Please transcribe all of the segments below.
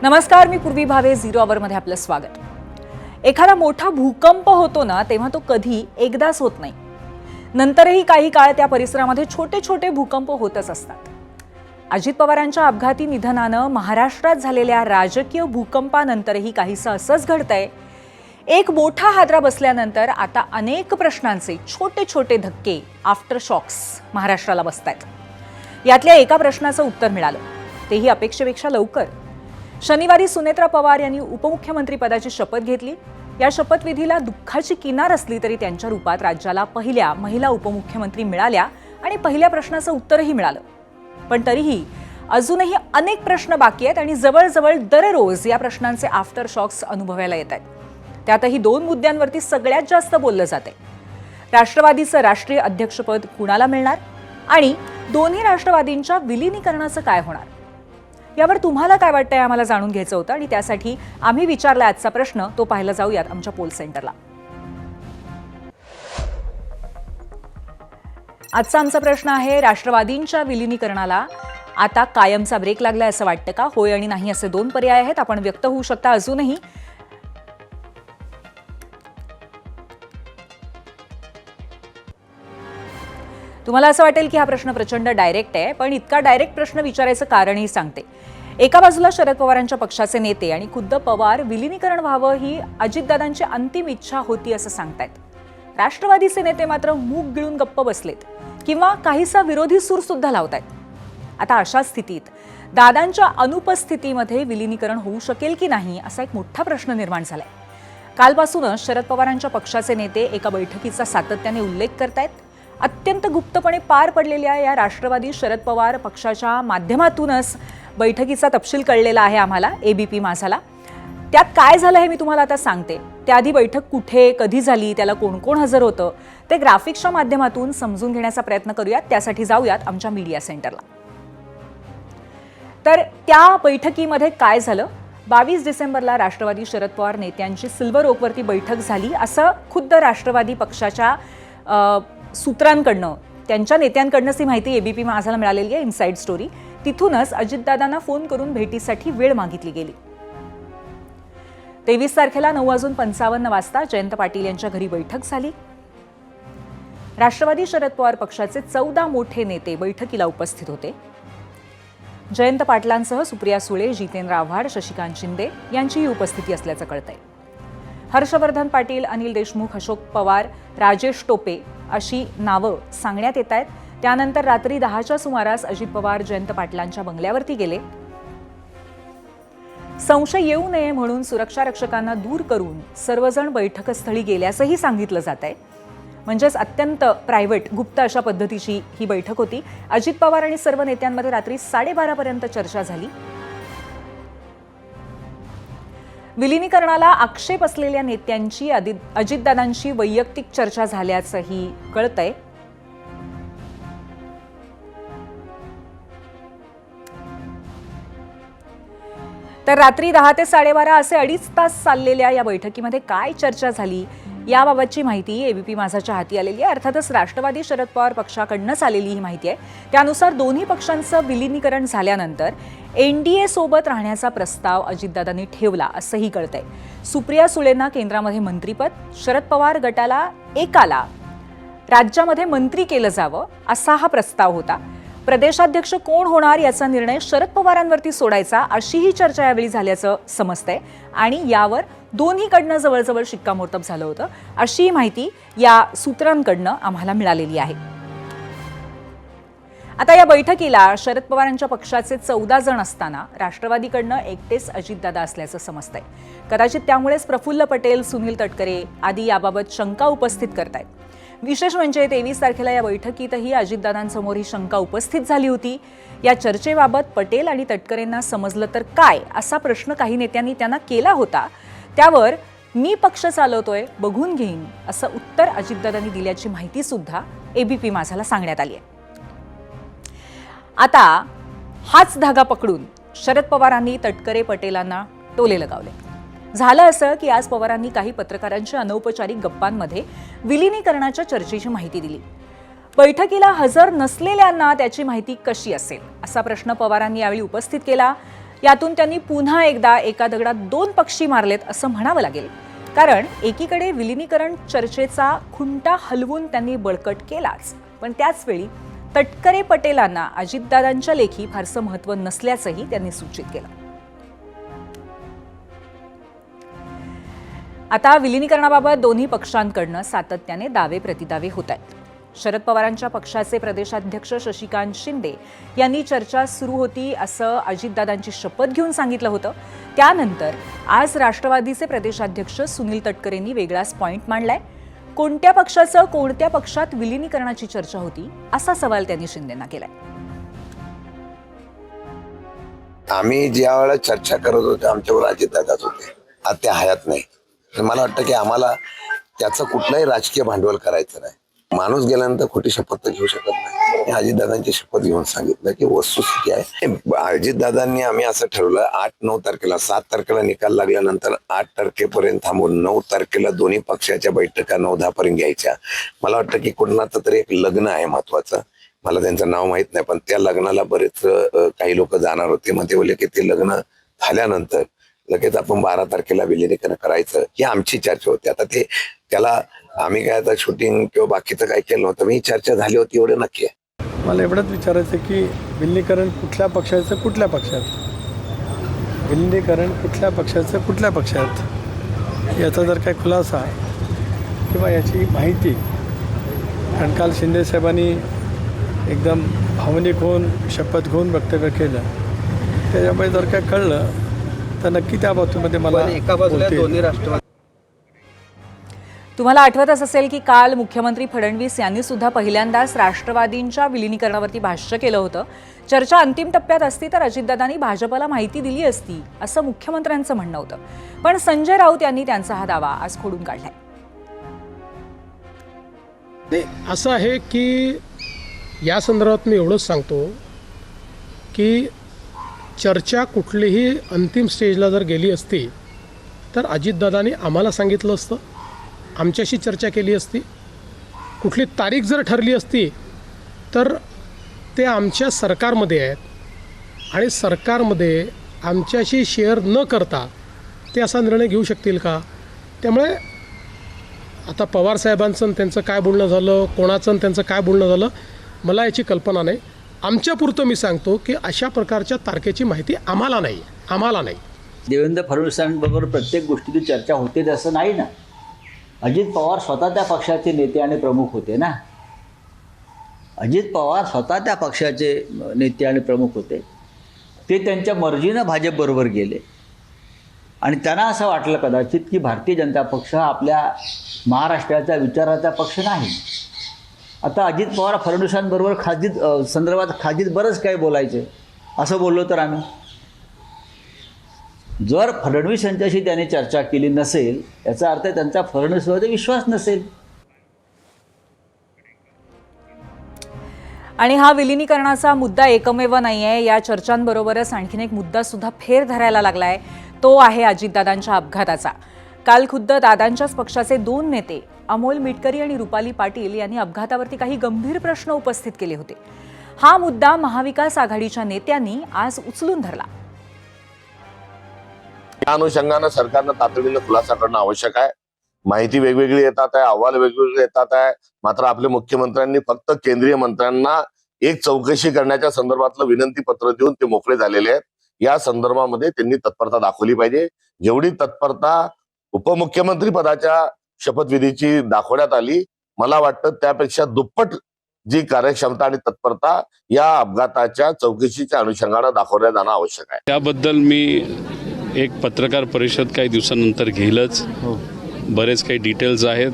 नमस्कार, मी पूर्वी भावे. 0 आवरमध्ये आपलं स्वागत. एखादा मोठा भूकंप होतो ना, तेव्हा तो कधी एकदाच होत नाही. नंतरही काही काळ त्या परिसरामध्ये छोटे छोटे भूकंप होतच असतात. अजित पवारांच्या अपघाती निधनानं महाराष्ट्रात झालेल्या राजकीय भूकंपानंतरही काहीसं असंच घडतंय. एक मोठा हादरा बसल्यानंतर आता अनेक प्रश्नांचे छोटे छोटे धक्के, आफ्टर शॉक्स महाराष्ट्राला बसतायत. यातल्या एका प्रश्नाचं उत्तर मिळालं, तेही अपेक्षेपेक्षा लवकर. शनिवारी सुनेत्रा पवार यांनी उपमुख्यमंत्री पदाची शपथ घेतली. या शपथविधीला दुःखाची किनार असली तरी त्यांच्या रूपात राज्याला पहिल्या महिला उपमुख्यमंत्री मिळाल्या आणि पहिल्या प्रश्नाचं उत्तरही मिळालं. पण तरीही अजूनही अनेक प्रश्न बाकी आहेत आणि जवळजवळ दररोज या प्रश्नांचे आफ्टर शॉक्स अनुभवायला येत आहेत. त्यातही 2 मुद्द्यांवरती सगळ्यात जास्त बोललं जातंय. राष्ट्रवादीचं राष्ट्रीय अध्यक्षपद कुणाला मिळणार आणि दोन्ही राष्ट्रवादींच्या विलीनीकरणाचं काय होणार, यावर तुम्हाला काय वाटतंय आम्हाला जाणून घ्यायचं होतं आणि त्यासाठी आम्ही विचारला आजचा प्रश्न. तो पाहायला जाऊयात आमच्या पोल सेंटरला. आजचा आमचा प्रश्न आहे, राष्ट्रवादींच्या विलीनीकरणाला आता कायमचा ब्रेक लागलाय असं वाटतं का? होय आणि नाही असे 2 पर्याय आहेत. आपण व्यक्त होऊ शकता अजूनही. तुम्हाला असं वाटेल की हा प्रश्न प्रचंड डायरेक्ट आहे, पण इतका डायरेक्ट प्रश्न विचारायचं कारणही सांगते. एका बाजूला शरद पवारांच्या पक्षाचे नेते आणि खुद्द पवार विलीनीकरण व्हावं ही अजितदादांची अंतिम इच्छा होती असं सांगतायत. राष्ट्रवादीचे नेते मात्र मूग गिळून गप्प बसलेत किंवा काहीसा विरोधी सूर सुद्धा लावतायत. आता अशा स्थितीत दादांच्या अनुपस्थितीमध्ये विलीनीकरण होऊ शकेल की नाही असा एक मोठा प्रश्न निर्माण झालाय. कालपासूनच शरद पवारांच्या पक्षाचे नेते एका बैठकीचा सातत्याने उल्लेख करतायत. अत्यंत गुप्तपणे पार पडलेल्या या राष्ट्रवादी शरद पवार पक्षाच्या माध्यमातूनच बैठकीचा तपशील कळलेला आहे आम्हाला, एबीपी माझाला. त्यात काय झालं हे मी तुम्हाला आता सांगते. त्याआधी बैठक कुठे, कधी झाली, त्याला कोण कोण हजर होतं, ते ग्राफिक्सच्या माध्यमातून समजून घेण्याचा प्रयत्न करूयात. त्यासाठी जाऊयात आमच्या मीडिया सेंटरला. तर त्या बैठकीमध्ये काय झालं? 22 डिसेंबरला राष्ट्रवादी शरद पवार नेत्यांची सिल्वर ओकवरती बैठक झाली असं खुद्द राष्ट्रवादी पक्षाच्या सूत्रांकडनं, त्यांच्या नेत्यांकडनंच ही माहिती एबीपी माझाला मिळालेली आहे. Inside story. तिथूनच अजितदादांना फोन करून भेटीसाठी वेळ मागितली गेली. 23 तारखेला 9:55 वाजता जयंत पाटील यांच्या घरी बैठक झाली. राष्ट्रवादी शरद पवार पक्षाचे 14 मोठे नेते बैठकीला उपस्थित होते. जयंत पाटलांसह सुप्रिया सुळे, जितेंद्र आव्हाड, शशिकांत शिंदे यांचीही उपस्थिती असल्याचं कळतंय. हर्षवर्धन पाटील, अनिल देशमुख, अशोक पवार, राजेश टोपे अशी नावं सांगण्यात येत आहेत. त्यानंतर रात्री 10च्या सुमारास अजित पवार जयंत पाटलांच्या बंगल्यावरती गेले. संशय येऊ नये म्हणून सुरक्षा रक्षकांना दूर करून सर्वजण बैठकस्थळी गेल्याचंही सांगितलं जात आहे. म्हणजेच अत्यंत प्रायव्हेट, गुप्त अशा पद्धतीची ही बैठक होती. अजित पवार आणि सर्व नेत्यांमध्ये रात्री 12:30 पर्यंत चर्चा झाली. विलीनीकरणाला आक्षेप असलेल्या नेत्यांची अजितदादांशी वैयक्तिक चर्चा झाल्याचंही कळतंय. तर रात्री 10 ते 12:30 असे 2.5 तास चाललेल्या या बैठकीमध्ये काय चर्चा झाली याबाबतची माहिती एबीपी माझाच्या हाती आलेली आहे. अर्थातच राष्ट्रवादी शरद पवार पक्षाकडूनच आलेली ही माहिती आहे. त्यानुसार दोन्ही पक्षांचं विलीनीकरण झाल्यानंतर एनडीए सोबत राहण्याचा प्रस्ताव अजितदादांनी ठेवला असंही कळतंय. सुप्रिया सुळेंना केंद्रामध्ये मंत्रीपद, शरद पवार गटाला एकाला राज्यामध्ये मंत्री केलं जावं असा हा प्रस्ताव होता. प्रदेशाध्यक्ष कोण होणार याचा निर्णय शरद पवारांवरती सोडायचा अशीही चर्चा यावेळी झाल्याचं समजतंय आणि यावर दोन्हीकडनं जवळजवळ शिक्कामोर्तब झालं होतं अशी माहिती या सूत्रांकडनं आम्हाला मिळालेली आहे. आता या बैठकीला शरद पवारांच्या पक्षाचे 14 जण असताना राष्ट्रवादीकडनं एकटेच अजितदादा असल्याचं समजतंय. कदाचित त्यामुळेच प्रफुल्ल पटेल, सुनील तटकरे आदी याबाबत शंका उपस्थित करतायत. विशेष म्हणजे 23 तारखेला या बैठकीतही अजितदादांसमोर ही शंका उपस्थित झाली होती. या चर्चेबाबत पटेल आणि तटकरेंना समजलं तर काय असा प्रश्न काही नेत्यांनी त्यांना केला होता. त्यावर मी पक्ष चालवतोय, बघून घेईन असं उत्तर अजितदादांनी दिल्याची माहिती सुद्धा एबीपी माझाला सांगण्यात आली आहे. आता हाच धागा पकडून शरद पवारांनी तटकरे पटेलांना टोले लगावले. झालं असं की आज पवारांनी काही पत्रकारांच्या अनौपचारिक गप्पांमध्ये विलीनीकरणाच्या चर्चेची माहिती दिली. बैठकीला हजर नसलेल्यांना त्याची माहिती कशी असेल असा प्रश्न पवारांनी यावेळी उपस्थित केला. यातून त्यांनी पुन्हा एकदा एका दगडात दोन पक्षी मारलेत असं म्हणावं लागेल. कारण एकीकडे विलिनीकरण चर्चेचा खुंटा हलवून त्यांनी बळकट केलाच, पण त्याच वेळी तटकरे पटेलांना अजितदादांच्या लेखी फारसं महत्त्व नसल्याचंही त्यांनी सूचित केलं. आता विलिनीकरणाबाबत दोन्ही पक्षांकडनं सातत्याने दावे प्रतिदावे होत आहेत. शरद पवारांच्या पक्षाचे प्रदेशाध्यक्ष शशिकांत शिंदे यांनी चर्चा सुरू होती असं अजितदादांची शपथ घेऊन सांगितलं होतं. त्यानंतर आज राष्ट्रवादीचे प्रदेशाध्यक्ष सुनील तटकरेंनी वेगळाच पॉइंट मांडलाय. कोणत्या पक्षाचं कोणत्या पक्षात विलिनीकरणाची चर्चा होती असा सवाल त्यांनी शिंदेंना केलाय. आम्ही ज्या वेळेला चर्चा करत होतो आमच्यावर अजितदादाच होते, आज ते हयात नाही. मला वाटतं की आम्हाला त्याचं कुठलंही राजकीय भांडवल करायचं नाही. माणूस गेल्यानंतर खोटी शपथ तर घेऊ शकत नाही. अजितदादांची शपथ घेऊन सांगितलं की वस्तुस्थिती आहे. अजितदादांनी आम्ही असं ठरवलं 8-9 तारखेला, 7 तारखेला निकाल लागल्यानंतर 8 तारखेपर्यंत थांबून 9 तारखेला दोन्ही पक्षाच्या बैठका 9-10 पर्यंत घ्यायच्या. मला वाटतं की कुणाचं तरी एक लग्न आहे महत्वाचं, मला त्यांचं नाव माहित नाही, पण त्या लग्नाला बरेच काही लोक जाणार होते. मग ते बोलले की ते लग्न झाल्यानंतर लगेच आपण 12 तारखेला विलिनीकरण करायचं, ही आमची चर्चा होती. आता ते त्याला आम्ही काय आता शूटिंग किंवा बाकीचं काय केलं नव्हतं, ही चर्चा झाली होती एवढं नक्की आहे. मला एवढंच विचारायचं की विलिनीकरण कुठल्या पक्षाचं कुठल्या पक्षात, विलिनीकरण कुठल्या पक्षाचं कुठल्या पक्षात याचा जर काय खुलासा किंवा याची माहिती, कारण काल शिंदेसाहेबांनी एकदम भावनिक होऊन शपथ घेऊन वक्तव्य केलं, त्याच्यामुळे जर काय कळलं तर नक्की त्या बाबतीमध्ये मला एका बाजूला दोन्ही राष्ट्रवादी. तुम्हाला आठवतच असेल की काल मुख्यमंत्री फडणवीस यांनी सुद्धा पहिल्यांदाच राष्ट्रवादींच्या विलिनीकरणावरती भाष्य केलं होतं. चर्चा अंतिम टप्प्यात असती तर अजितदादांनी भाजपला माहिती दिली असती असं मुख्यमंत्र्यांचं म्हणणं होतं. पण संजय राऊत यांनी त्यांचा हा दावा आज खोडून काढलाय. असं आहे की या संदर्भात मी एवढंच सांगतो की चर्चा कुठलीही अंतिम स्टेजला जर गेली असती तर अजितदादांनी आम्हाला सांगितलं असतं, आमच्याशी चर्चा केली असती. कुठली तारीख जर ठरली असती तर ते आमच्या सरकारमध्ये आहेत आणि सरकारमध्ये आमच्याशी शेअर न करता ते असा निर्णय घेऊ शकतील का? त्यामुळे आता पवारसाहेबांचं आणि त्यांचं काय बोलणं झालं, कोणाचं आणि त्यांचं काय बोलणं झालं, मला याची कल्पना नाही. आमच्यापुरतं मी सांगतो की अशा प्रकारच्या तारखेची माहिती आम्हाला नाही. देवेंद्र फडणवीसांबरोबर प्रत्येक गोष्टीची चर्चा होते असं नाही ना. अजित पवार स्वतः त्या पक्षाचे नेते आणि प्रमुख होते ना. अजित पवार स्वतः त्या पक्षाचे नेते आणि प्रमुख होते. ते त्यांच्या मर्जीनं भाजपबरोबर गेले आणि त्यांना असं वाटलं कदाचित की भारतीय जनता पक्ष हा आपल्या महाराष्ट्राच्या विचाराचा पक्ष नाही. आता अजित पवार फडणवीसांबरोबर संदर्भात खाजीत बरंच काही बोलायचे असं बोललो तर आम्ही. जर फडणवीस यांच्याशी त्यांनी चर्चा केली नसेल याचा अर्थ त्यांचा फडणवीसवर विश्वास नसेल. आणि हा विलिनीकरणाचा मुद्दा एकमेव नाहीये. या चर्चांबरोबरच आणखीन एक मुद्दा सुद्धा फेर धरायला लागलाय. तो आहे अजितदादांच्या अपघाताचा. काल खुद्द दादांच्याच पक्षाचे 2 नेते अमोल मिटकरी आणि रुपाली पाटील यांनी अपघातावरती काही गंभीर प्रश्न उपस्थित केले होते. हा मुद्दा महाविकास आघाडीच्या नेत्यांनी आज उचलून धरला. या अनुषंगानं सरकारनं तातडीनं खुलासा करणं आवश्यक आहे. माहिती वेगवेगळी येतात आहे, अहवाल वेगवेगळे येतात आहे. मात्र आपल्या मुख्यमंत्र्यांनी फक्त केंद्रीय मंत्र्यांना एक चौकशी करण्याच्या संदर्भातलं विनंती पत्र देऊन ते मोकळे झालेले आहेत. या संदर्भामध्ये त्यांनी तत्परता दाखवली पाहिजे. जेवढी तत्परता उपमुख्यमंत्री पदाच्या शपथविधीची दाखवण्यात आली, मला वाटतं त्यापेक्षा दुप्पट जी कार्यक्षमता आणि तत्परता या अपघाताच्या चौकशीच्या अनुषंगानं दाखवण्यात जाणं आवश्यक आहे. त्याबद्दल मी एक पत्रकार परिषद काही दिवसानंतर घेईलच. बरेच काही डिटेल्स आहेत,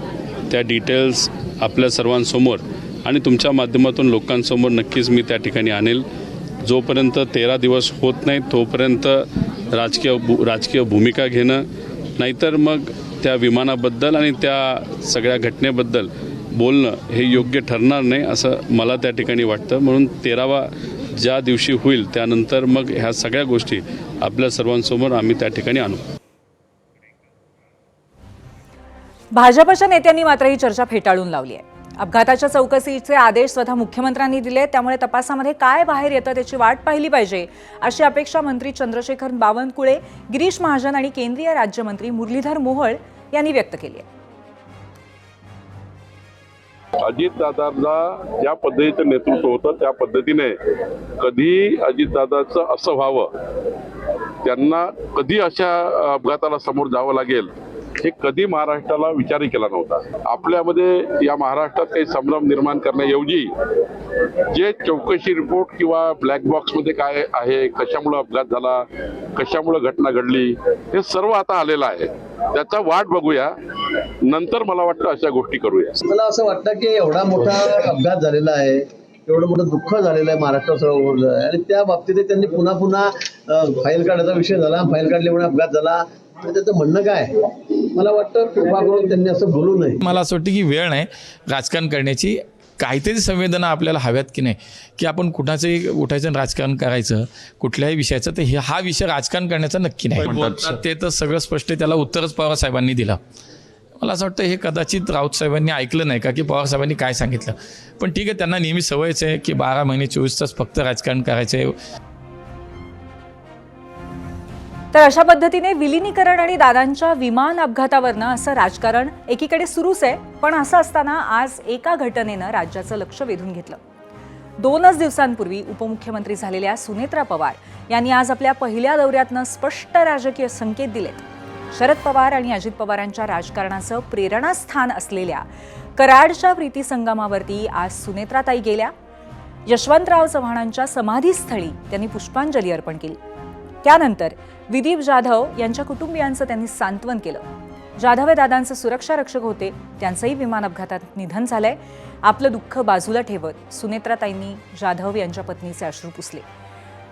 त्या डिटेल्स आपल्या सर्वांसमोर आणि तुमच्या माध्यमातून लोकांसमोर नक्कीच मी त्या ठिकाणी आणेल. जोपर्यंत 13 दिवस होत नाही तोपर्यंत राजकीय भूमिका घेणं, नाहीतर मग त्या विमानाबद्दल आणि त्या सगळ्या घटनेबद्दल बोलणं हे योग्य ठरणार नाही असं मला त्या ठिकाणी वाटतं. म्हणून 13वा ज्या दिवशी होईल त्यानंतर मग ह्या सगळ्या गोष्टी आपल्या सर्वांसमोर आम्ही त्या ठिकाणी आणू. भाजपच्या नेत्यांनी मात्र ही चर्चा फेटाळून लावली आहे. अपघाताच्या चौकशीचे आदेश स्वतः मुख्यमंत्र्यांनी दिले, त्यामुळे तपासामध्ये काय बाहेर येतं त्याची वाट पाहिली पाहिजे अशी अपेक्षा मंत्री चंद्रशेखर बावनकुळे, गिरीश महाजन आणि केंद्रीय राज्यमंत्री मुरलीधर मोहोळ यांनी व्यक्त केली आहे. अजितदादांना ज्या पद्धतीचं नेतृत्व होतं त्या पद्धतीने कधी अजितदादाचं असं व्हावं, त्यांना कधी अशा अपघाताला समोर जावं लागेल हे कधी महाराष्ट्राला विचारही केला नव्हता. आपल्यामध्ये या महाराष्ट्रात काही संभ्रम निर्माण करण्याऐवजी जे चौकशी रिपोर्ट किंवा ब्लॅक बॉक्समध्ये काय आहे, कशामुळे अपघात झाला, कशामुळे घटना घडली, हे सर्व आता आलेलं आहे. त्याचा वाट बघूया, नंतर मला वाटतं अशा गोष्टी करूया. मला असं वाटतं की एवढा मोठा अपघात झालेला आहे, एवढं मोठं दुःख झालेलं आहे महाराष्ट्रासर्व आणि त्या बाबतीत त्यांनी पुन्हा फाईल काढायचा विषय झाला, फाईल काढल्यामुळे अपघात झाला. त्याचं म्हणणं काय, मला वाटतं कृपा करून त्यांनी असं बोलू नये. मला असं वाटतं की वेळ नाही राजकारण करण्याची, काहीतरी संवेदना आपल्याला हव्यात की नाही, की आपण कुणाचंही उठायचं राजकारण करायचं कुठल्याही विषयाचं, तर हा विषय राजकारण करण्याचा नक्की नाही. ते तर सगळं स्पष्ट त्याला उत्तरच पवार साहेबांनी दिलं. मला असं वाटतं हे कदाचित राऊत साहेबांनी ऐकलं नाही का, की पवार साहेबांनी काय सांगितलं. पण ठीक आहे, त्यांना नेहमी सवयच आहे की 12 महिने 24 तास फक्त राजकारण करायचं आहे. तर अशा पद्धतीने विलिनीकरण आणि दादांच्या विमान अपघातावरनं असं राजकारण एकीकडे सुरूच आहे. पण असं असताना आज एका घटनेनं राज्याचं लक्ष वेधून घेतलं. 2 दिवसांपूर्वी उपमुख्यमंत्री झालेल्या सुनेत्रा पवार यांनी आज आपल्या पहिल्या दौऱ्यातनं स्पष्ट राजकीय संकेत दिलेत. शरद पवार आणि अजित पवारांच्या राजकारणाचं प्रेरणास्थान असलेल्या कराडच्या प्रीती संगमावरती आज सुनेत्राताई गेल्या. यशवंतराव चव्हाणांच्या समाधीस्थळी त्यांनी पुष्पांजली अर्पण केली. त्यानंतर विदीप जाधव यांच्या कुटुंबियांचं त्यांनी सांत्वन केलं. जाधव हे दादांचे सुरक्षा रक्षक होते, त्यांचंही विमान अपघातात निधन झालंय. आपलं दुःख बाजूला ठेवत सुनेत्राताईंनी जाधव यांच्या पत्नीचे अश्रू पुसले.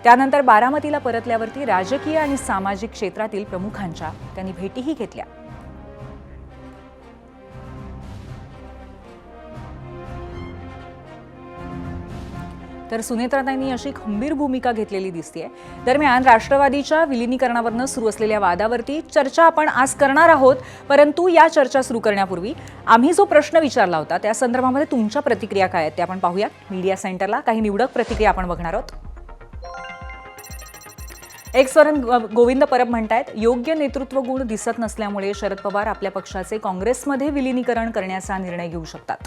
त्यानंतर बारामतीला परतल्यावरती राजकीय आणि सामाजिक क्षेत्रातील प्रमुखांच्या त्यांनी भेटीही घेतल्या. तर सुनेत्राताईंनी अशी खंबीर भूमिका घेतलेली दिसतेय. दरम्यान राष्ट्रवादीच्या विलिनीकरणावरनं सुरू असलेल्या वादावरती चर्चा आपण आज करणार आहोत. परंतु या चर्चा सुरू करण्यापूर्वी आम्ही जो प्रश्न विचारला होता त्या संदर्भामध्ये तुमच्या प्रतिक्रिया काय आहेत ते आपण पाहूया. मीडिया सेंटरला काही निवडक प्रतिक्रिया आपण बघणार आहोत. एक्सवरून गोविंद परब म्हणतायत, योग्य नेतृत्व गुण दिसत नसल्यामुळे शरद पवार आपल्या पक्षाचे काँग्रेसमध्ये विलिनीकरण करण्याचा निर्णय घेऊ शकतात.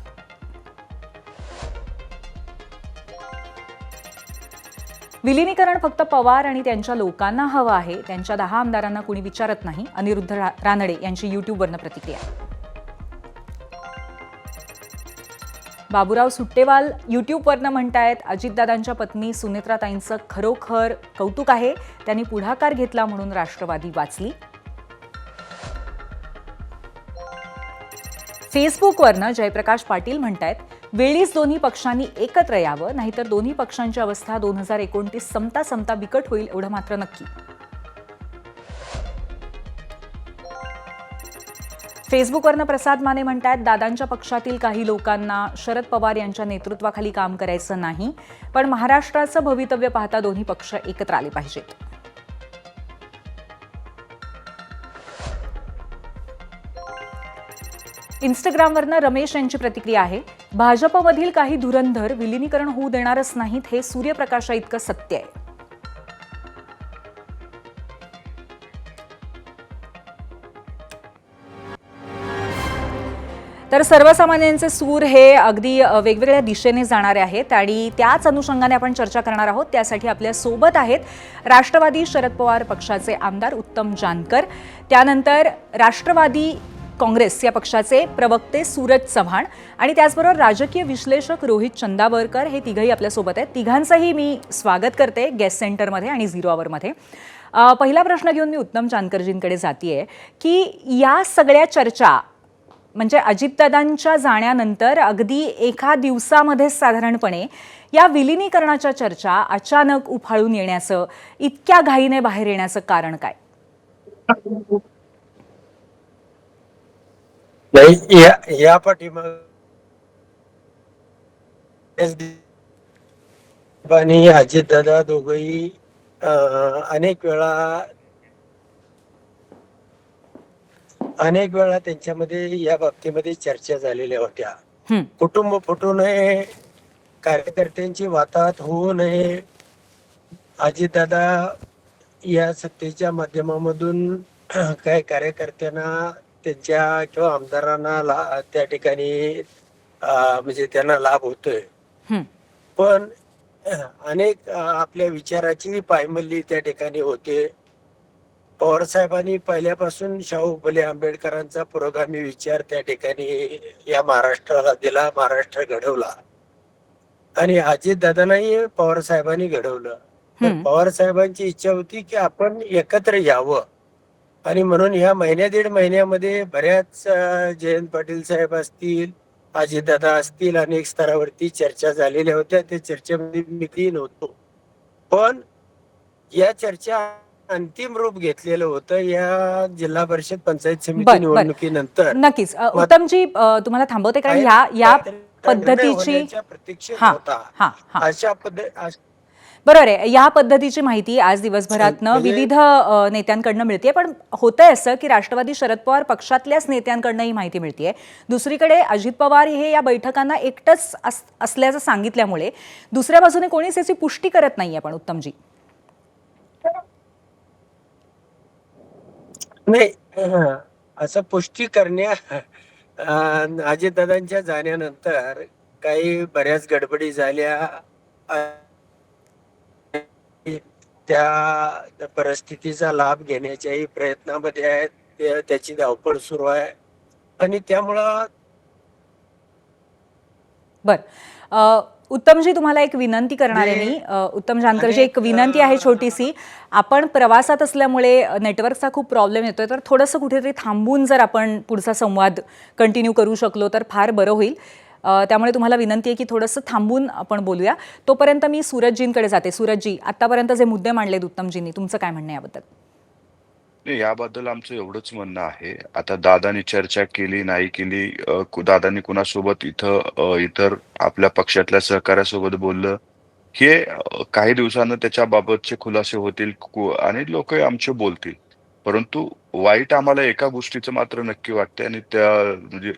विलिनीकरण फक्त पवार आणि त्यांच्या लोकांना हवं आहे, त्यांच्या 10 आमदारांना कुणी विचारत नाही. अनिरुद्ध रानडे यांची युट्यूबवरनं प्रतिक्रिया. बाबूराव सुट्टेवाल युट्यूबवरनं म्हणतायत, अजितदादांच्या पत्नी सुनेत्राताईंचं खरोखर कौतुक आहे, त्यांनी पुढाकार घेतला म्हणून राष्ट्रवादी वाचली. फेसबुकवरनं जयप्रकाश पाटील म्हणतायत, वेळीच दोन्ही पक्षांनी एकत्र यावं, नाहीतर दोन्ही पक्षांची अवस्था 2029 संपता बिकट होईल एवढं मात्र नक्की. फेसबुकवरनं प्रसाद माने म्हणतायत, दादांच्या पक्षातील काही लोकांना शरद पवार यांच्या नेतृत्वाखाली काम करायचं नाही, पण महाराष्ट्राचं भवितव्य पाहता दोन्ही पक्ष एकत्र आले पाहिजेत. इंस्टाग्रामवरनं रमेश यांची प्रतिक्रिया आहे, भाजपमधील काही धुरंधर विलिनीकरण होऊ देणारच नाहीत, हे सूर्यप्रकाशा इतकं सत्य आहे. तर सर्वसामान्यांचे सूर हे अगदी वेगवेगळ्या दिशेने जाणारे आहेत आणि त्याच अनुषंगाने आपण चर्चा करणार आहोत. त्यासाठी आपल्या सोबत आहेत राष्ट्रवादी शरद पवार पक्षाचे आमदार उत्तम जानकर, त्यानंतर राष्ट्रवादी काँग्रेस या पक्षाचे प्रवक्ते सूरज चव्हाण आणि त्याचबरोबर राजकीय विश्लेषक रोहित चंदावरकर, हे तिघही आपल्यासोबत आहेत. तिघांचंही मी स्वागत करते गेस्ट सेंटरमध्ये आणि 0 आवरमध्ये. पहिला प्रश्न घेऊन मी उत्तम जानकरजींकडे जातीये की या सगळ्या चर्चा म्हणजे अजितदादांच्या जाण्यानंतर अगदी एका दिवसामध्ये साधारणपणे या विलिनीकरणाच्या चर्चा अचानक उफाळून येण्याचं, इतक्या घाईने बाहेर येण्याचं कारण काय? या पाठीमाग आणि अजितदादा दोघंही अनेक वेळा त्यांच्यामध्ये या बाबतीमध्ये चर्चा झालेल्या होत्या. हं. कुटुंब फुटू नये, कार्यकर्त्यांची वाताहत होऊ नये. अजितदादा या सत्तेच्या माध्यमामधून काही कार्यकर्त्यांना त्यांच्या किंवा आमदारांना त्या ठिकाणी म्हणजे त्यांना लाभ होतोय. हं. पण अनेक आपल्या विचाराची पायमल्ली त्या ठिकाणी होते. पवार साहेबांनी पहिल्यापासून शाहू फुले आंबेडकरांचा पुरोगामी विचार त्या ठिकाणी या महाराष्ट्राला दिला, महाराष्ट्र घडवला. आणि अजितदादांनाही पवार साहेबांनी घडवलं. तर हं. पवार साहेबांची इच्छा होती की आपण एकत्र यावं. आणि म्हणून ह्या महिन्या दीड महिन्यामध्ये बऱ्याच जयंत पाटील साहेब असतील, अजितदादा असतील, अनेक स्तरावरती चर्चा झालेल्या होत्या. त्या चर्चेमध्ये मी नव्हतो. पण या चर्चा अंतिम रूप घेतलेलं होतं या जिल्हा परिषद पंचायत समिती बर बर निवडणुकीनंतर. नक्कीच उत्तमजी तुम्हाला थांबवते कारण या पद्धतीची प्रतीक्षेत हा होता. हा हा अशा बरोबर आहे. या पद्धतीची माहिती आज दिवसभरातनं म्हणजे- विविध नेत्यांकडनं मिळते. पण होतंय असं की राष्ट्रवादी शरद पवार पक्षातल्याच नेत्यांकडनं ही माहिती मिळते. दुसरीकडे अजित पवार हे या बैठकांना एकटंच असल्याचं सांगितल्यामुळे दुसऱ्या बाजूने कोणीच याची पुष्टी करत नाहीये. पण उत्तमजी नाही असं पुष्टी करण्या अजितदादांच्या जाण्यानंतर काही बऱ्याच गडबडी झाल्या. त्या परिस्थितीचा लाभ घेण्याच्याही प्रयत्नामध्ये आहेत. त्याची धावपळ सुरू आहे आणि त्यामुळं बर उत्तमजी तुम्हाला एक विनंती करणार आहे मी. उत्तम जानकरजी एक विनंती आहे छोटीशी. आपण प्रवासात असल्यामुळे नेटवर्कचा खूप प्रॉब्लेम येतोय तर थोडंसं कुठेतरी थांबून जर आपण पुढचा संवाद कंटिन्यू करू शकलो तर फार बरं होईल. त्यामुळे तुम्हाला विनंती आहे की थोडंसं थांबून आपण बोलूया. तोपर्यंत मी सूरजजींकडे जाते. सूरजजी आतापर्यंत जे मुद्दे मांडलेत उत्तमजींनी तुमचं काय म्हणणं याबद्दल? याबद्दल आमचं एवढंच म्हणणं आहे. आता दादानी चर्चा केली नाही केली, दादानी कुणासोबत इतर आपल्या पक्षातल्या सहकार्यासोबत बोललं, हे काही दिवसानं त्याच्याबाबतचे खुलासे होतील आणि लोक आमचे बोलतील. परंतु वाईट आम्हाला एका गोष्टीचं मात्र नक्की वाटतंय आणि त्या म्हणजे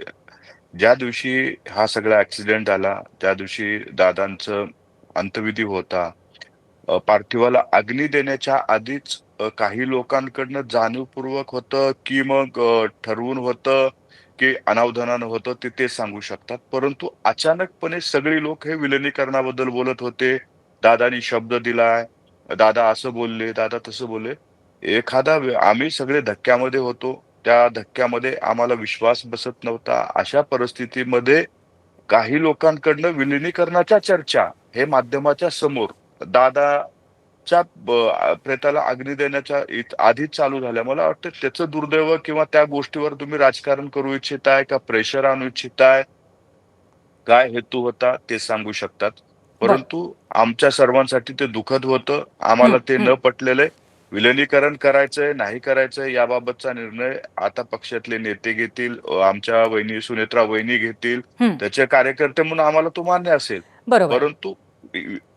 ज्या दिवशी हा सगळा ऍक्सिडेंट आला त्या दिवशी दादांचं अंत्यविधी होता. पार्थिवाला अग्नी देण्याच्या आधीच काही लोकांकडनं जाणीवपूर्वक होतं की मग ठरवून होतं की अनावधानानं होतं ते सांगू शकतात. परंतु अचानकपणे सगळी लोक हे विलिनीकरणाबद्दल बोलत होते. दादानी शब्द दिलाय, दादा असं बोलले, दादा तसं बोलले. आम्ही सगळे धक्क्यामध्ये होतो. त्या धक्क्यामध्ये आम्हाला विश्वास बसत नव्हता. अशा परिस्थितीमध्ये काही लोकांकडनं विलिनीकरणाच्या चर्चा हे माध्यमाच्या समोर दादाच्या प्रेताला अग्नी देण्याच्या आधीच चालू झाल्या. मला वाटतं त्याचं दुर्दैव किंवा त्या गोष्टीवर तुम्ही राजकारण करू इच्छिताय का प्रेशर आणू इच्छिताय, काय हेतू होता ते सांगू शकतात. परंतु आमच्या सर्वांसाठी ते दुःखद होतं. आम्हाला ते न पटलेलं. विलिनीकरण करायचंय नाही करायचंय याबाबतचा निर्णय आता पक्षातले नेते घेतील, आमच्या वहिनी सुनेत्रा वहिनी घेतील. त्याचे कार्यकर्ते म्हणून आम्हाला तो मान्य असेल. परंतु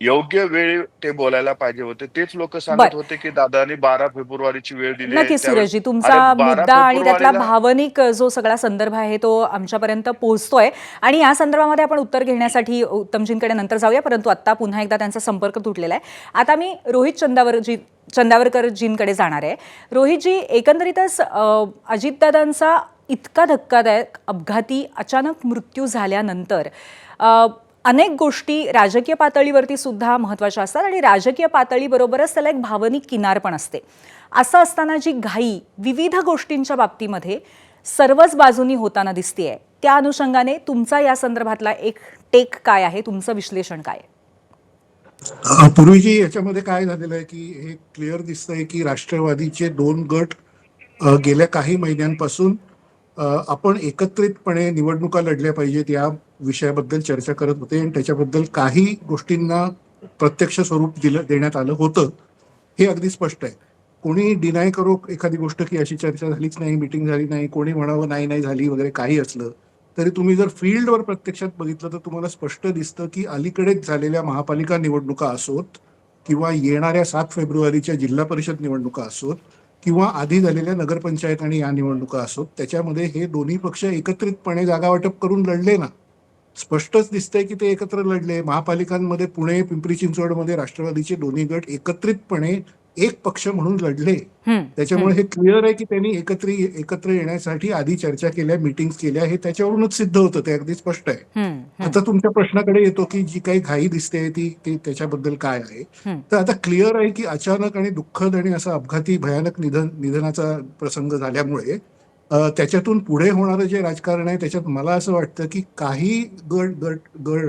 योग्य वेळ ते बोलायला पाहिजे होते. तेच लोक सांगत होते की दादानी 12 फेब्रुवारीची वेळ दिली. नक्की सूरजजी तुमचा मुद्दा आणि त्यातला भावनिक जो सगळा संदर्भ आहे तो आमच्यापर्यंत पोहोचतोय आणि या संदर्भामध्ये आपण उत्तर घेण्यासाठी उत्तमजींकडे नंतर जाऊया. परंतु आता पुन्हा एकदा त्यांचा संपर्क तुटलेला आहे. आता मी रोहित चंदावरकरजींकडे जाणार आहे. रोहितजी एकंदरीतच अजितदादांचा इतका धक्कादायक अपघाती अचानक मृत्यू झाल्यानंतर अनेक गोष्टी राजकीय पातळीवरती सुद्धा महत्त्वाच्या असतात आणि राजकीय पातळीबरोबरच त्याला एक भावनिक किनार पण असते. असं असताना जी घाई विविध गोष्टींच्या बाबतीमध्ये सर्वच बाजूंनी होताना दिसतेय, त्या अनुषंगाने तुमचा या संदर्भातला एक टेक काय आहे, तुमचं विश्लेषण काय आहे? पूर्वीची याच्यामध्ये काय झालेलं आहे की हे क्लिअर दिसतंय की राष्ट्रवादीचे 2 गट गेल्या काही महिन्यांपासून आपण एकत्रितपणे निवडणुका लढल्या पाहिजेत या विषयाबद्दल चर्चा करत होते आणि त्याच्याबद्दल काही गोष्टींना प्रत्यक्ष स्वरूप देण्यात आलं होतं. हे अगदी स्पष्ट आहे. कोणी डिनाय करो एखादी गोष्ट की अशी चर्चा झालीच नाही, मिटिंग झाली नाही, कोणी म्हणावं नाही झाली वगैरे काही असलं तरी तुम्ही जर फील्डवर प्रत्यक्षात बघितलं तर तुम्हाला स्पष्ट दिसतं की अलीकडेच झालेल्या महापालिका निवडणुका असोत किंवा येणाऱ्या 7 फेब्रुवारीच्या जिल्हा परिषद निवडणुका असोत किंवा आधी झालेल्या नगरपंचायत आणि या निवडणुका असोत, त्याच्यामध्ये हे दोन्ही पक्ष एकत्रितपणे जागा वाटप करून लढले ना. स्पष्टच दिसतंय की ते एकत्र लढले. महापालिकांमध्ये पुणे, पिंपरी चिंचवडमध्ये राष्ट्रवादीचे दोन्ही गट एकत्रितपणे एक पक्ष म्हणून लढले. त्याच्यामुळे हे क्लिअर आहे की त्यांनी एकत्र येण्यासाठी आधी चर्चा केल्या, मीटिंग्स केल्या, हे त्याच्यावरूनच सिद्ध होतं. ते अगदी स्पष्ट आहे. आता तुमच्या प्रश्नाकडे येतो की जी काही घाई दिसते ती त्याच्याबद्दल काय आहे. तर आता क्लिअर आहे की अचानक आणि दुःखद आणि असा अपघाती भयानक निधनाचा प्रसंग झाल्यामुळे त्याच्यातून पुढे होणारं जे राजकारण आहे त्याच्यात मला असं वाटतं की काही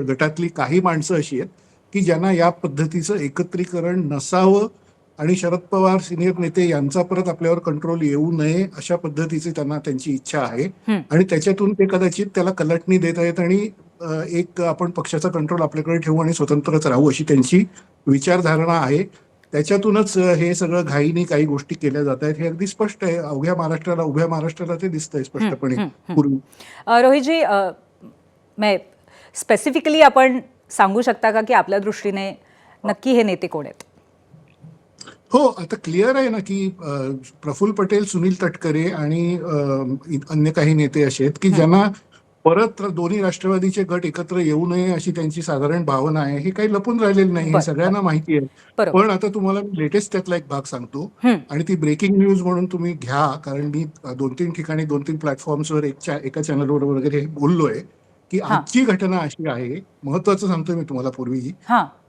गटातली काही माणसं अशी आहेत की ज्यांना या पद्धतीचं एकत्रीकरण नसावं आणि शरद पवार सिनियर नेते यांचा परत आपल्यावर कंट्रोल येऊ नये अशा पद्धतीची त्यांची इच्छा आहे. आणि त्याच्यातून ते कदाचित त्याला कलटणी देत आहेत आणि एक आपण पक्षाचा कंट्रोल आपल्याकडे ठेवू आणि स्वतंत्रच राहू अशी त्यांची विचारधारणा आहे. त्याच्यातूनच हे सगळं घाईने काही गोष्टी केल्या जात आहेत. हे अगदी स्पष्ट आहे. उभ्या महाराष्ट्राला ते दिसतंय स्पष्टपणे पूर्वी. रोहितजी, स्पेसिफिकली आपण सांगू शकता का की आपल्या दृष्टीने नक्की हे नेते कोण आहेत? हो, आता क्लिअर आहे ना की प्रफुल्ल पटेल, सुनील तटकरे आणि अन्य काही नेते असे आहेत की ज्यांना परत दोन्ही राष्ट्रवादीचे गट एकत्र येऊ नये अशी त्यांची साधारण भावना आहे. हे काही लपून राहिलेलं नाही, हे सगळ्यांना माहिती आहे. पण आता तुम्हाला मी लेटेस्ट त्यातला एक भाग सांगतो आणि ती ब्रेकिंग न्यूज म्हणून तुम्ही घ्या, कारण मी 2-3 ठिकाणी 2-3 प्लॅटफॉर्म्सवर एका चॅनलवर वगैरे बोललोय की आजची घटना अशी आहे. महत्वाचं सांगतोय मी तुम्हाला पूर्वी.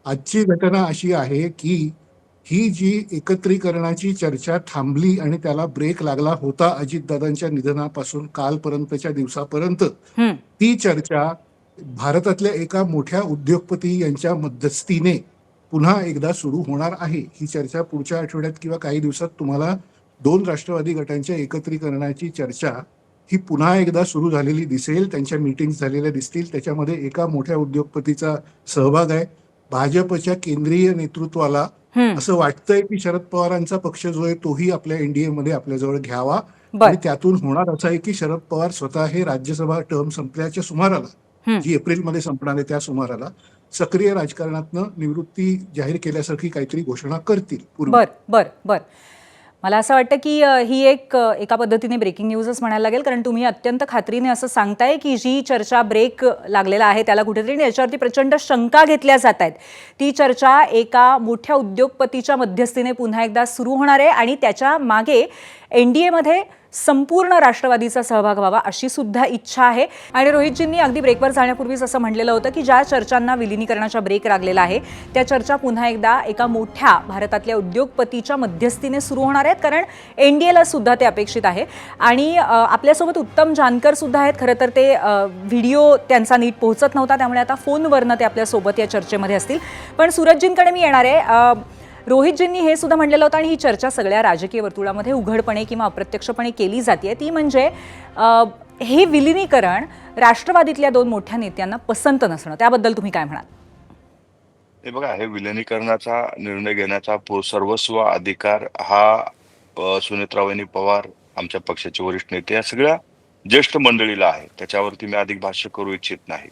आजची घटना अशी आहे की ही जी एकत्रीकरणाची चर्चा थांबली आणि त्याला ब्रेक लागला होता अजितदादांच्या निधनापासून कालपर्यंतच्या दिवसापर्यंत, ती चर्चा भारतातल्या एका मोठ्या उद्योगपती यांच्या मध्यस्थीने पुन्हा एकदा सुरू होणार आहे. ही चर्चा पुढच्या आठवड्यात किंवा काही दिवसात तुम्हाला 2 राष्ट्रवादी गटांच्या एकत्रीकरणाची चर्चा ही पुन्हा एकदा सुरू झालेली दिसेल. त्यांच्या मीटिंग्स झालेल्या दिसतील. त्याच्यामध्ये एका मोठ्या उद्योगपतीचा सहभाग आहे. भाजपच्या केंद्रीय नेतृत्वाला असं वाटतंय की शरद पवारांचा पक्ष जो आहे तोही आपल्या एनडीए मध्ये आपल्याजवळ घ्यावा आणि त्यातून होणार असं आहे की शरद पवार स्वतः हे राज्यसभा टर्म संपल्याच्या सुमाराला, जी एप्रिलमध्ये संपणार आहे त्या सुमाराला, सक्रिय राजकारणातनं निवृत्ती जाहीर केल्यासारखी काहीतरी घोषणा करतील. बर. मला असं वाटतं की ही एका पद्धतीने ब्रेकिंग न्यूजच म्हणायला लागेल, कारण तुम्ही अत्यंत खात्रीने असं सांगताय की जी चर्चा ब्रेक लागलेला आहे त्याला कुठेतरी याच्यावरती प्रचंड शंका घेतल्या जात आहेत. ती चर्चा एका मोठ्या उद्योगपतीच्या मध्यस्थीने पुन्हा एकदा सुरू होणार आहे आणि त्याच्या मागे एनडीएमध्ये संपूर्ण राष्ट्रवादीचा सहभाग व्हावा अशी सुद्धा इच्छा आहे. आणि रोहितजींनी अगदी ब्रेकवर जाण्यापूर्वीच असं म्हटलेलं होतं की ज्या चर्चांना विलिनीकरणाचा ब्रेक लागलेला आहे त्या चर्चा पुन्हा एकदा एका मोठ्या भारतातल्या उद्योगपतीच्या मध्यस्थीने सुरू होणार आहेत, कारण एनडीएला सुद्धा ते अपेक्षित आहे. आणि आपल्यासोबत उत्तम जानकर सुद्धा आहेत. खरं तर ते व्हिडिओ त्यांचा नीट पोहोचत नव्हता, त्यामुळे आता फोनवरनं ते आपल्यासोबत या चर्चेमध्ये असतील. पण सूरजजींकडे मी येणार आहे. रोहितजींनी हे सुद्धा म्हटलेलं होतं आणि ही चर्चा सगळ्या राजकीय वर्तुळामध्ये उघडपणे किंवा अप्रत्यक्षपणे केली जाते, ती म्हणजे हे विलिनीकरण राष्ट्रवादीतल्या 2 मोठ्या नेत्यांना पसंत नसणं. त्याबद्दल तुम्ही काय म्हणाल? हे बघा, हे विलिनीकरणाचा निर्णय घेण्याचा सर्वस्व अधिकार हा सुनेत्रावहिनी पवार, आमच्या पक्षाचे वरिष्ठ नेते, या सगळ्या ज्येष्ठ मंडळीला आहे. त्याच्यावरती मी अधिक भाष्य करू इच्छित नाही.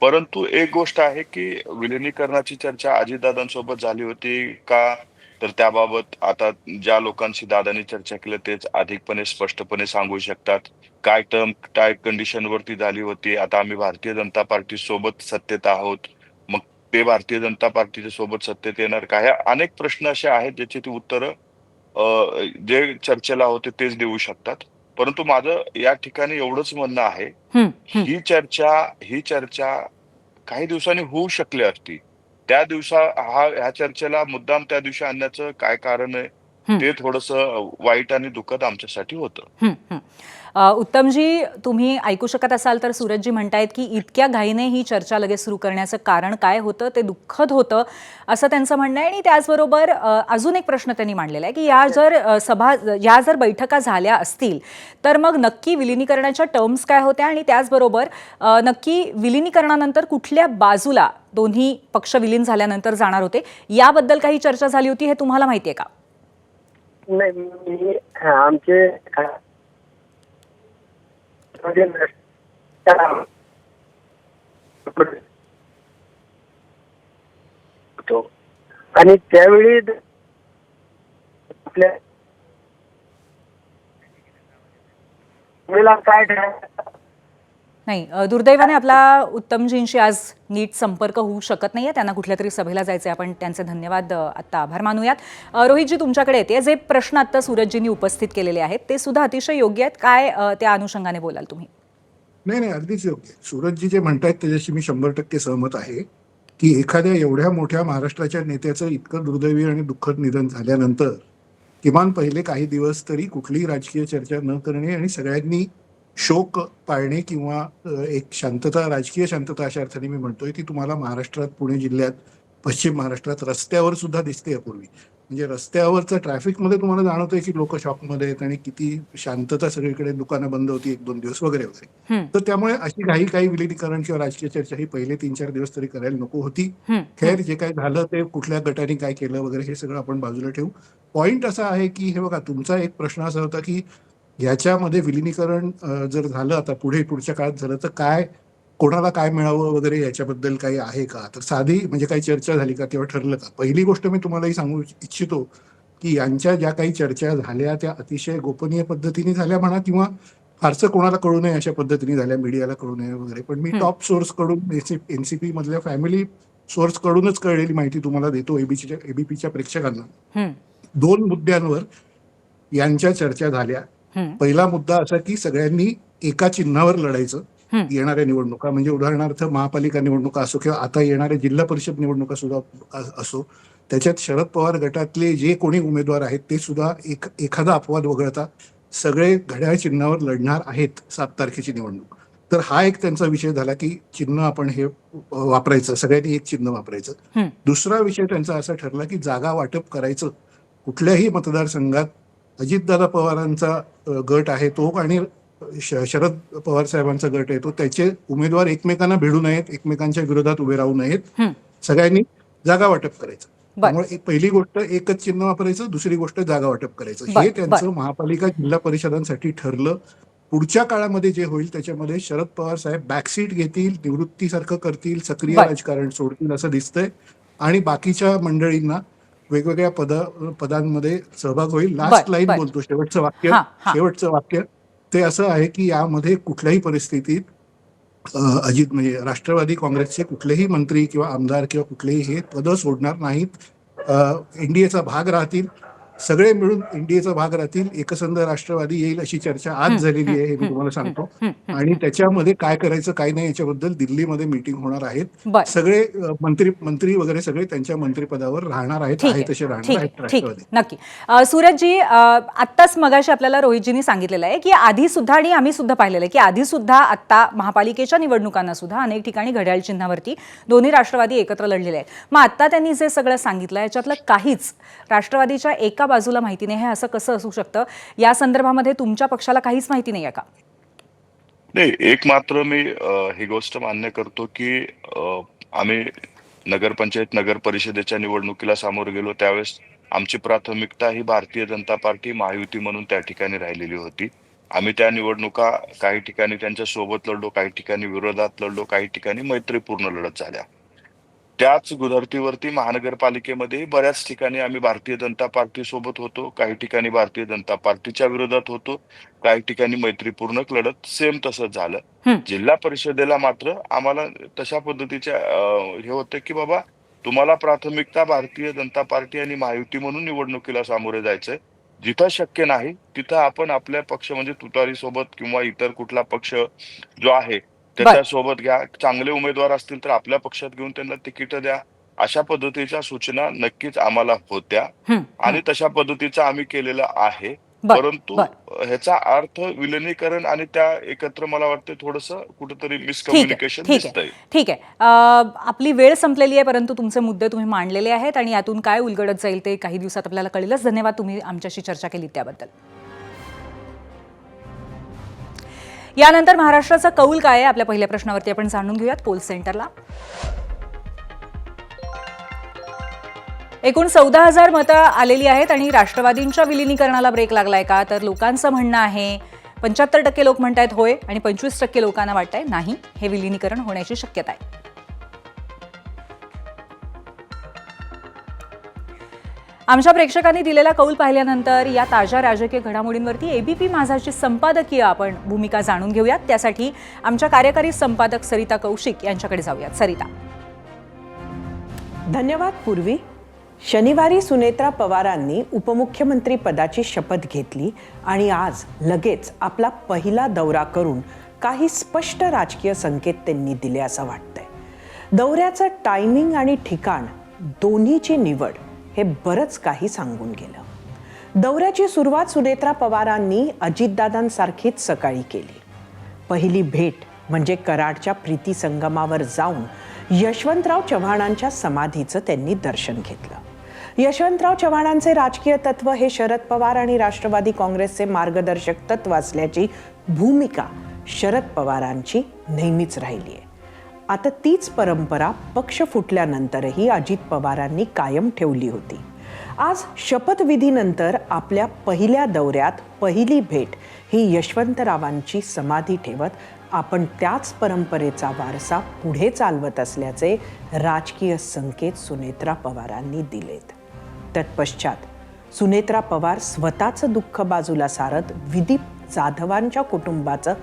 परंतु एक गोष्ट आहे की विलिनीकरणाची चर्चा अजितदादांसोबत झाली होती का, तर त्याबाबत आता ज्या लोकांशी दादांनी चर्चा केली तेच अधिकपणे स्पष्टपणे सांगू शकतात. काय टर्म काय कंडिशनवरती झाली होती. आता आम्ही भारतीय जनता पार्टी सोबत सत्तेत आहोत, मग ते भारतीय जनता पार्टीच्या सोबत सत्तेत येणार का, ह्या अनेक प्रश्न असे आहेत ज्याची ती उत्तरं जे चर्चेला होते तेच देऊ शकतात. परंतु माझं या ठिकाणी एवढंच म्हणणं आहे, ही चर्चा काही दिवसांनी होऊ शकली असती. त्या ह्या चर्चेला मुद्दाम त्या दिवशी आणण्याचं काय कारण आहे ते थोडंसं वाईट आणि दुःखद आमच्यासाठी होतं. उत्तमजी, तुम्ही ऐकू शकत असाल तर सूरजजी म्हणतायत की इतक्या घाईने ही चर्चा लगेच सुरू करण्याचं कारण काय होतं, ते दुःखद होतं असं त्यांचं म्हणणं आहे. आणि त्याचबरोबर अजून एक प्रश्न त्यांनी मांडलेला आहे की या जर बैठका झाल्या असतील तर मग नक्की विलिनीकरणाच्या टर्म्स काय होत्या आणि त्याचबरोबर नक्की विलिनीकरणानंतर कुठल्या बाजूला दोन्ही पक्ष विलीन झाल्यानंतर जाणार होते, याबद्दल काही चर्चा झाली होती, हे तुम्हाला माहिती आहे का? नाही, आमचे आणि त्यावेळी आपल्या काय नाही, दुर्दैवाने आपला उत्तमजींशी आज नीट संपर्क होऊ शकत नाहीये. त्यांना कुठल्या तरी सभेला जायचे. आपण त्यांचे धन्यवाद आत्ता आभार मानूयात. रोहितजी, तुमच्याकडे येते. जे प्रश्न आत्ता सूरजजींनी उपस्थित केलेले आहेत ते सुद्धा अतिशय योग्य आहेत. काय त्या अनुषंगाने बोलाल तुम्ही? नाही, अगदीच योग्य. सूरजजी जे म्हणतायत त्याच्याशी मी 100% सहमत आहे की एखाद्या एवढ्या मोठ्या महाराष्ट्राच्या नेत्याचं इतकं दुर्दैवी आणि दुःखद निधन झाल्यानंतर किमान पहिले काही दिवस तरी कुठलीही राजकीय चर्चा न करणे आणि सगळ्यांनी शोक पाळणे किंवा एक शांतता, राजकीय शांतता अशा अर्थाने मी म्हणतोय ती तुम्हाला महाराष्ट्रात, पुणे जिल्ह्यात, पश्चिम महाराष्ट्रात रस्त्यावर सुद्धा दिसते यापूर्वी. म्हणजे रस्त्यावरचं ट्रॅफिकमध्ये तुम्हाला जाणवतंय की लोक शॉकमध्ये आहेत आणि किती शांतता, सगळीकडे दुकानं बंद होती 1-2 दिवस वगैरे वगैरे. तर त्यामुळे अशी काही विलिनीकरण किंवा राजकीय चर्चा ही पहिले 3-4 दिवस तरी करायला नको होती. खैर, जे काही झालं ते कुठल्या गटाने काय केलं वगैरे हे सगळं आपण बाजूला ठेवू. पॉइंट असा आहे की हे बघा, तुमचा एक प्रश्न असा होता की ह्याच्यामध्ये विलिनीकरण जर झालं आता पुढच्या काळात झालं तर काय, कोणाला काय मिळावं वगैरे याच्याबद्दल काही आहे का? तर साधी म्हणजे काही चर्चा झाली का किंवा ठरलं का? पहिली गोष्ट मी तुम्हालाही सांगू इच्छितो की यांच्या ज्या काही चर्चा झाल्या त्या अतिशय गोपनीय पद्धतीने झाल्या म्हणा किंवा फारसं कोणाला कळू नये अशा पद्धतीने झाल्या, मीडियाला कळू नये वगैरे. पण मी टॉप सोर्स कडून, एनसीपी मधल्या फॅमिली सोर्स कडूनच कळलेली माहिती तुम्हाला देतो एबीपीच्या प्रेक्षकांना. 2 मुद्द्यांवर यांच्या चर्चा झाल्या. पहिला मुद्दा असा की सगळ्यांनी एका चिन्हावर लढायचं येणाऱ्या निवडणुका, म्हणजे उदाहरणार्थ महापालिका निवडणुका असो किंवा आता येणाऱ्या जिल्हा परिषद निवडणुका सुद्धा असो, त्याच्यात शरद पवार गटातले जे कोणी उमेदवार आहेत ते सुद्धा एखादा अपवाद वगळता सगळे घड्याळ चिन्हावर लढणार आहेत 7 तारखेची निवडणूक. तर हा एक त्यांचा विषय झाला की चिन्ह आपण हे वापरायचं, सगळ्यांनी एक चिन्ह वापरायचं. दुसरा विषय त्यांचा असा ठरला की जागा वाटप करायचं. कुठल्याही मतदारसंघात अजितदादा पवारांचा गट आहे तो आणि शरद पवार साहेबांचा गट आहे तो, त्याचे उमेदवार एकमेकांना भिडू नयेत, एकमेकांच्या विरोधात उभे राहू नयेत, सगळ्यांनी जागा वाटप करायचं. त्यामुळे पहिली गोष्ट एकच चिन्ह वापरायचं, दुसरी गोष्ट जागा वाटप करायचं. हे त्यांचं महापालिका जिल्हा परिषदांसाठी ठरलं. पुढच्या काळामध्ये जे होईल त्याच्यामध्ये शरद पवार साहेब बॅकसीट घेतील, निवृत्तीसारखं करतील, सक्रिय राजकारण सोडतील असं दिसतंय आणि बाकीच्या मंडळींना वेगवेगळ्या पदांमध्ये सहभाग होईल. लास्ट लाईन बोलतो, शेवटचं वाक्य ते असं आहे की यामध्ये कुठल्याही परिस्थितीत म्हणजे राष्ट्रवादी काँग्रेसचे कुठलेही मंत्री किंवा आमदार किंवा कुठलेही हे पदं सोडणार नाहीत. एनडीएचा भाग राहतील, सगळे मिळून एनडीएचा भाग राहतील, एकसंध राष्ट्रवादी येईल अशी चर्चा आज झालेली आहे हे मी तुम्हाला सांगतो. आणि त्याच्यामध्ये काय करायचं काय नाही याच्याबद्दल दिल्लीमध्ये मीटिंग होणार आहेत. सगळे मंत्री वगैरे सगळे त्यांच्या मंत्रिपदावर राहणार आहेत, तसे राहणार आहेत राष्ट्रवादी. नक्की. सूरजजी, आत्ताच मगाशी आपल्याला रोहितजींनी सांगितलेलं आहे की आधी सुद्धा, आणि आम्ही सुद्धा पाहिलेलं आहे की आधी सुद्धा आता महापालिकेच्या निवडणुकांना सुद्धा अनेक ठिकाणी घड्याळ चिन्हावरती दोन्ही राष्ट्रवादी एकत्र लढलेले आहेत. मग आता त्यांनी जे सगळं सांगितलं याच्यातलं काहीच राष्ट्रवादीच्या एका बाजूला माहिती नाही, हे असं कसं असू शकतं? या संदर्भामध्ये तुमच्या पक्षाला काहीच माहिती नाही आहे का? नाही, एक मात्र मी ही गोष्ट मान्य करतो की आम्ही नगरपंचायत, नगर परिषदेच्या निवडणुकीला सामोरे गेलो त्यावेळेस आमची प्राथमिकता ही भारतीय जनता पार्टी, महायुती म्हणून त्या ठिकाणी राहिलेली होती. आम्ही त्या निवडणुका काही ठिकाणी त्यांच्या सोबत लढलो, काही ठिकाणी विरोधात लढलो, काही ठिकाणी मैत्रीपूर्ण लढत झाल्या. त्याच गुधर्तीवरती महानगरपालिकेमध्ये बऱ्याच ठिकाणी आम्ही भारतीय जनता पार्टी सोबत होतो, काही ठिकाणी भारतीय जनता पार्टीच्या विरोधात होतो, काही ठिकाणी मैत्रीपूर्ण लढत सेम तसंच झालं. जिल्हा परिषदेला मात्र आम्हाला तशा पद्धतीच्या हे होतं की बाबा तुम्हाला प्राथमिकता भारतीय जनता पार्टी आणि महायुती म्हणून निवडणुकीला सामोरे जायचंय. जिथं शक्य नाही तिथं आपण आपल्या पक्ष म्हणजे तुतारी सोबत किंवा इतर कुठला पक्ष जो आहे त्याच्या सोबत घ्या. चांगले उमेदवार असतील तर आपल्या पक्षात घेऊन त्यांना तिकीट द्या. अशा पद्धतीच्या सूचना नक्कीच आम्हाला होत्या आणि तशा पद्धतीचं आम्ही केलेलं आहे. परंतु ह्याचा अर्थ विलिनीकरण आणि त्या एकत्र मला वाटतं थोडंसं कुठेतरी मिसकम्युनिकेशन दिसतंय. ठीक आहे. आपली वेळ संपलेली आहे, परंतु तुमचे मुद्दे तुम्ही मांडलेले आहेत आणि यातून काय उलगडत जाईल ते काही दिवसात आपल्याला कळेलच. धन्यवाद, तुम्ही आमच्याशी चर्चा केली त्याबद्दल. यानंतर महाराष्ट्राचा कौल काय आहे आपल्या पहिल्या प्रश्नावरती आपण जाणून घेऊयात पोल सेंटरला. एकूण 14,000 मतं आलेली आहेत आणि राष्ट्रवादींच्या विलिनीकरणाला ब्रेक लागलाय का, तर लोकांचं म्हणणं आहे 75% लोक म्हणतायत होय आणि 25% लोकांना वाटतंय नाही, हे विलिनीकरण होण्याची शक्यता आहे. आमच्या प्रेक्षकांनी दिलेला कौल पाहिल्यानंतर या ताज्या राजकीय घडामोडींवरती एबीपी माझाची संपादकीय आपण भूमिका जाणून घेऊयात. त्यासाठी आमच्या कार्यकारी संपादक सरिता कौशिक यांच्याकडे जाऊयात. सरिता. धन्यवाद पूर्वी. शनिवारी सुनेत्रा पवारांनी उपमुख्यमंत्री पदाची शपथ घेतली आणि आज लगेच आपला पहिला दौरा करून काही स्पष्ट राजकीय संकेत त्यांनी दिले असं वाटतंय. दौऱ्याचं टायमिंग आणि ठिकाण दोन्हीची निवड हे बरंच काही सांगून गेलं. दौऱ्याची सुरुवात सुनेत्रा पवारांनी अजितदादांसारखीच सकाळी केली. पहिली भेट म्हणजे कराडच्या प्रीती संगमावर जाऊन यशवंतराव चव्हाणांच्या समाधीचं त्यांनी दर्शन घेतलं. यशवंतराव चव्हाणांचे राजकीय तत्व हे शरद पवार आणि राष्ट्रवादी काँग्रेसचे मार्गदर्शक तत्व असल्याची भूमिका शरद पवारांची नेहमीच राहिली आहे. आता तीच परंपरा पक्ष फुटल्यानंतरही अजित पवारांनी कायम ठेवली होती. आज शपथविधीनंतर आपल्या पहिल्या दौऱ्यात पहिली भेट ही यशवंतरावांची समाधी ठेवत आपण त्याच परंपरेचा वारसा पुढे चालवत असल्याचे राजकीय संकेत सुनेत्रा पवारांनी दिलेत. तत्पश्चात सुनेत्रा पवार स्वतःचं दुःख बाजूला सारत विदीप जाधवांच्या कुटुंबाचं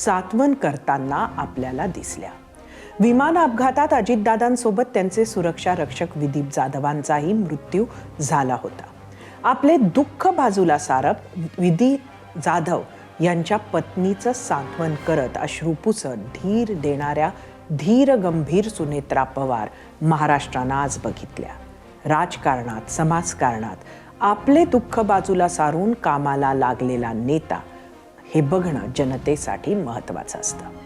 सांत्वन करताना आपल्याला दिसल्या. विमान अपघातात अजितदादांसोबत त्यांचे सुरक्षा रक्षक विदीप जाधवांचाही मृत्यू झाला होता. आपले दुःख बाजूला सारत विदीप जाधव यांच्या पत्नीचं सांत्वन करत अश्रुपुसत धीर देणाऱ्या धीर गंभीर सुनेत्रा पवार महाराष्ट्रानं आज बघितल्या. राजकारणात समाजकारणात आपले दुःख बाजूला सारून कामाला लागलेला नेता हे बघणं जनतेसाठी महत्त्वाचं असतं.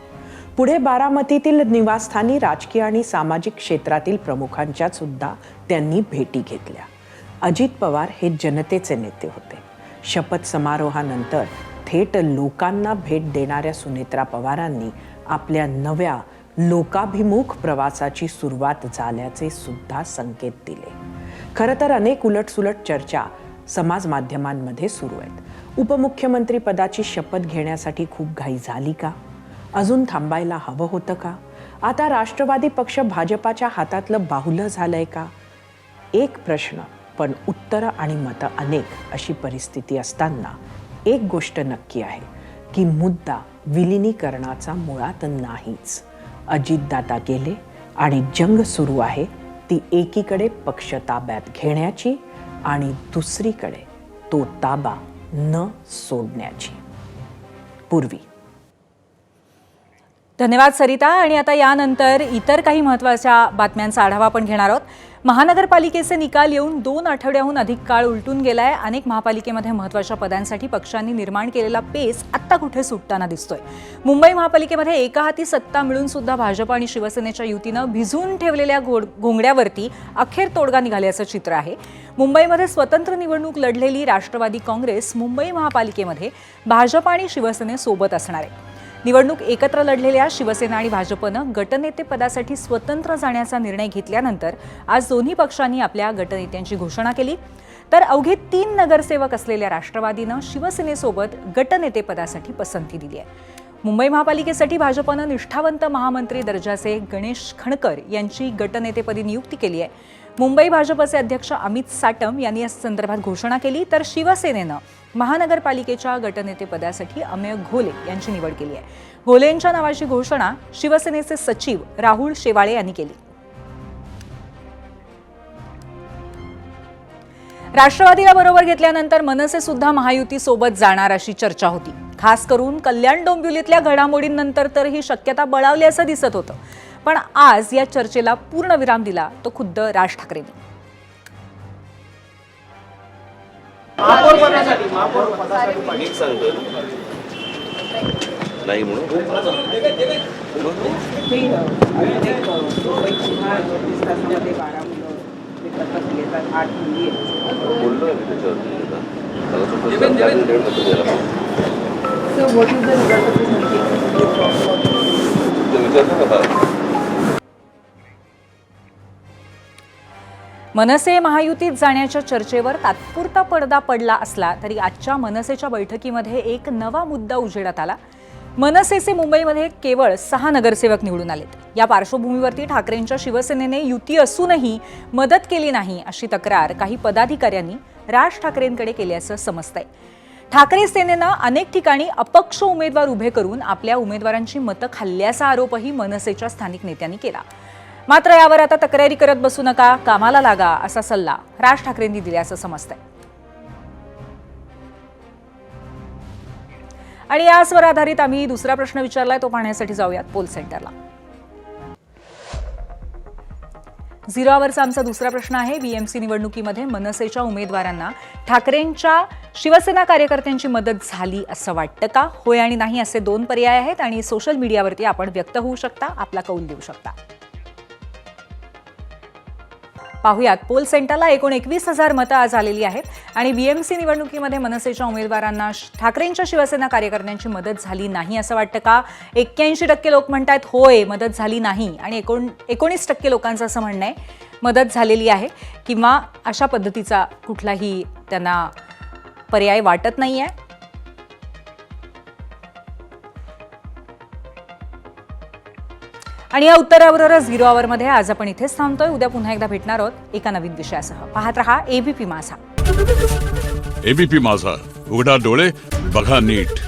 पुढे बारामतीतील निवासस्थानी राजकीय आणि सामाजिक क्षेत्रातील प्रमुखांच्या सुद्धा त्यांनी भेटी घेतल्या. अजित पवार हे जनतेचे नेते होते. शपथ समारोहानंतर थेट लोकांना भेट देणाऱ्या सुनेत्रा पवारांनी आपल्या नव्या लोकाभिमुख प्रवासाची सुरुवात झाल्याचे सुद्धा संकेत दिले. खरं तर अनेक उलटसुलट चर्चा समाज माध्यमांमध्ये सुरू आहेत. उपमुख्यमंत्री पदाची शपथ घेण्यासाठी खूप घाई झाली का? अजून थांबायला हवं होतं का? आता राष्ट्रवादी पक्ष भाजपाच्या हातातलं बाहुलं झालंय का? एक प्रश्न पण उत्तरं आणि मतं अनेक अशी परिस्थिती असताना एक गोष्ट नक्की आहे की मुद्दा विलिनीकरणाचा मुळात नाहीच. अजितदादा गेले आणि जंग सुरू आहे ती एकीकडे पक्ष ताब्यात घेण्याची आणि दुसरीकडे तो ताबा न सोडण्याची. पूर्वी. धन्यवाद सरिता. आणि आता यानंतर इतर काही महत्त्वाच्या बातम्यांचा आढावा आपण घेणार आहोत. महानगरपालिकेचे निकाल येऊन 2 आठवड्याहून अधिक काळ उलटून गेलाय. अनेक महापालिकेमध्ये महत्त्वाच्या पदांसाठी पक्षांनी निर्माण केलेला पेस आत्ता कुठे सुटताना दिसतोय. मुंबई महापालिकेमध्ये एका हाती सत्ता मिळून सुद्धा भाजप आणि शिवसेनेच्या युतीनं भिजून ठेवलेल्या घोंगड्यावरती अखेर तोडगा निघाल्याचं चित्र आहे. मुंबईमध्ये स्वतंत्र निवडणूक लढलेली राष्ट्रवादी काँग्रेस मुंबई महापालिकेमध्ये भाजप आणि शिवसेनेसोबत असणार आहे. निवडणूक एकत्र लढलेल्या शिवसेना आणि भाजपनं गटनेतेपदासाठी स्वतंत्र जाण्याचा निर्णय घेतल्यानंतर आज दोन्ही पक्षांनी आपल्या गटनेत्यांची घोषणा केली. तर अवघे 3 नगरसेवक असलेल्या राष्ट्रवादीनं शिवसेनेसोबत गटनेतेपदासाठी पसंती दिली आहे. मुंबई महापालिकेसाठी भाजपनं निष्ठावंत महामंत्री दर्जाचे गणेश खणकर यांची गटनेतेपदी नियुक्ती केली आहे. मुंबई भाजपचे अध्यक्ष अमित साटम यांनी या संदर्भात घोषणा केली. तर शिवसेनेनं महानगरपालिकेच्या गटनेतेपदासाठी अमेय घोले यांची निवड केली आहे. घोले यांच्या नावाची घोषणा शिवसेनेचे सचिव राहुल शेवाळे यांनी केली. राष्ट्रवादीला बरोबर घेतल्यानंतर मनसे सुद्धा महायुती सोबत जाणार अशी चर्चा होती. खास करून कल्याण डोंबिवलीतल्या घडामोडींनंतर तर ही शक्यता बळावली असं दिसत होतं. पण आज या चर्चेला पूर्ण विराम दिला तो खुद्द राज ठाकरेंनी. नाही म्हणून मनसे महायुतीत जाण्याच्या चर्चेवर तात्पुरता पडदा पडला असला तरी आजच्या मनसेच्या बैठकीमध्ये एक नवा मुद्दा उजेडात आला. मनसेचे मुंबईमध्ये केवळ 6 नगरसेवक निवडून आलेत। या पार्श्वभूमीवरती ठाकरेंच्या शिवसेनेने युती असूनही मदत केली नाही अशी तक्रार काही पदाधिकाऱ्यांनी राज ठाकरेंकडे केल्याचं समजतंय। ठाकरे सेनेनं अनेक ठिकाणी अपक्ष उमेदवार उभे करून आपल्या उमेदवारांची मतं खाल्ल्याचा आरोपही मनसेच्या स्थानिक नेत्यांनी केला। मात्र यावर आता तक्रारी करत बसू नका, कामाला लागा असा सल्ला राज ठाकरेंनी दिल्याचं समजतंय। आणि याचवर आधारित आम्ही दुसरा प्रश्न विचारलाय, तो पाहण्यासाठी जाऊयात पोल सेंटरला। 0 आवरचा आमचा दुसरा प्रश्न आहे, बीएमसी निवडणुकीमध्ये मनसेच्या उमेदवारांना ठाकरेंच्या शिवसेना कार्यकर्त्यांची मदत झाली असं वाटतं का? होय आणि नाही असे 2 पर्याय आहेत आणि सोशल मीडियावरती आपण व्यक्त होऊ शकता, आपला कौल देऊ शकता। पाहुयात, पोल सेंटरला एकूण 21,000 मतं आज आलेली आहेत आणि बीएमसी निवडणुकीमध्ये मनसेच्या उमेदवारांना ठाकरेंच्या शिवसेना कार्यकर्त्यांची मदत झाली नाही असं वाटतं का? 81% लोक म्हणतात होय मदत झाली नाही आणि 19% लोकांचं असं म्हणणं आहे मदत झालेली आहे किंवा अशा पद्धतीचा कुठलाही त्यांना पर्याय वाटत नाहीये। आणि या उत्तराबरोबरच 0 आवरमध्ये आज आपण इथेच थांबतोय। उद्या पुन्हा एकदा भेटणार आहोत एका नवीन विषयासह। पाहत रहा एबीपी माझा। एबीपी माझा, उघडा डोळे बघा नीट।